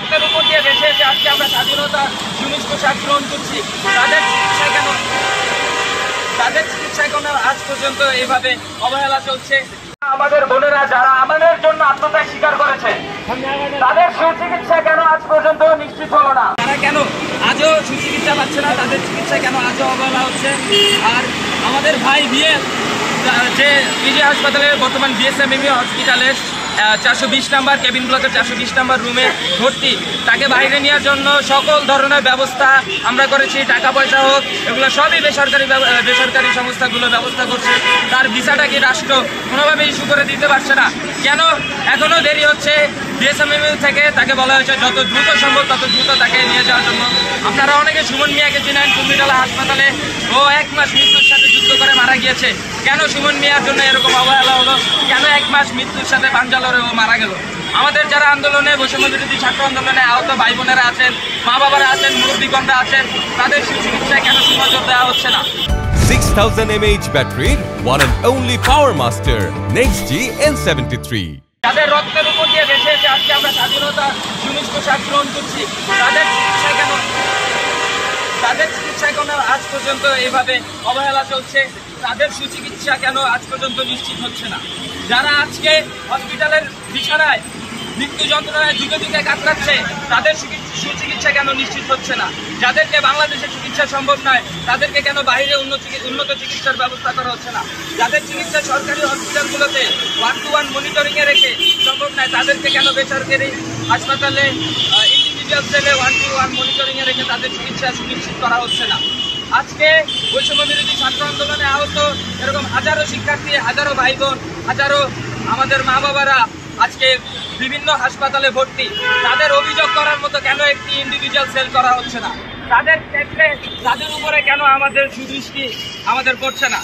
রক্তের উপর দিয়ে ভেসে এসে আজকে আমরা স্বাধীনতা সুনিশ পোশাক গ্রহণ করছি, তাদের চিকিৎসায় কোনো আজ পর্যন্ত এইভাবে অবহেলা চলছে। আমাদের বোনেরা যারা আমাদের জন্য আত্মত্যাগ স্বীকার করেছে, তাদের সুচিকিৎসা কেন আজ পর্যন্ত নিশ্চিত হলো না? তারা কেন আজও সুচিকিৎসা পাচ্ছে না? তাদের চিকিৎসা কেন আজও অবহেলা হচ্ছে? আর আমাদের ভাই বিয়ে যে পিজি হাসপাতালে বর্তমান বিএসএমএমই হসপিটালের 420 নাম্বার কেবিন ব্লকের 420 নাম্বার রুমে ভর্তি, তাকে বাইরে নেওয়ার জন্য সকল ধরনের ব্যবস্থা আমরা করেছি। টাকা পয়সা হোক, এগুলো সবই বেসরকারি সংস্থাগুলো ব্যবস্থা করছে। তার ভিসাটা কি রাষ্ট্র কোনোভাবে ইস্যু করে দিতে পারছে না? কেন এখনও দেরি হচ্ছে? বিএসএমএমইউ থেকে তাকে বলা হয়েছে যত দ্রুত সম্ভব তত দ্রুত তাকে নিয়ে যাওয়ার জন্য। আপনারা অনেকে সুমন মিয়াকে চিনেন, কুমিল্লা হাসপাতালে ও 1 মাস মৃত্যুর সাথে যুদ্ধ করে মারা গিয়েছে। কেন সুমন মিয়ার জন্য এরকম অবহেলা হলো? কেন 1 মাস মৃত্যুর সাথে বাঞ্জালরে ও মারা গেল? আমাদের যারা আন্দোলনে বৈষম্য বিরোধী ছাত্র আন্দোলনে আহত ভাই বোনেরা আছেন, মা বাবারা আছেন, মুরব্বীগণরা আছেন, তাদের সুচিকিৎসায় কেন সুনজর দেওয়া হচ্ছে না? 6000 mAh battery, one and only Power Master, NextG N73. তাদের রক্তের উপর দিয়ে ভেসে এসে আজকে আমরা স্বাধীনতা সুনিশ পোশাক গ্রহণ করছি, তাদের চিকিৎসায় কেন আজ পর্যন্ত এইভাবে অবহেলা চলছে? তাদের সুচিকিৎসা কেন আজ পর্যন্ত নিশ্চিত হচ্ছে না? যারা আজকে হসপিটালের বিছানায় মৃত্যু যন্ত্রণায় যুগে যুগে কাতরাচ্ছে, তাদের সুচিকিৎসা কেন নিশ্চিত হচ্ছে না? যাদেরকে বাংলাদেশে চিকিৎসা সম্ভব নয়, তাদেরকে কেন বাইরে উন্নত চিকিৎসার ব্যবস্থা করা হচ্ছে না? যাদের চিকিৎসা সরকারি হসপিটালগুলোতে 1-to-1 মনিটরিংয়ে রেখে সম্ভব নয়, তাদেরকে কেন বেসরকারি হাসপাতালে ইন্ডিভিজুয়াল সেলে 1-to-1 মনিটরিংয়ে রেখে তাদের চিকিৎসা সুনিশ্চিত করা হচ্ছে না? আজকে বৈষম্য বিরোধী ছাত্র আন্দোলনে আহত এরকম হাজারো শিক্ষার্থী, হাজারো ভাই বোন, হাজারো আমাদের মা বাবারা আজকে বিভিন্ন হাসপাতালে ভর্তি। তাদের অভিযোগ করার মতো কেন একটি ইন্ডিভিজুয়াল সেল করা হচ্ছে না? তাদের ক্ষেত্রে তাদের উপরে কেন আমাদের সুদৃষ্টি আমাদের পড়ছে না?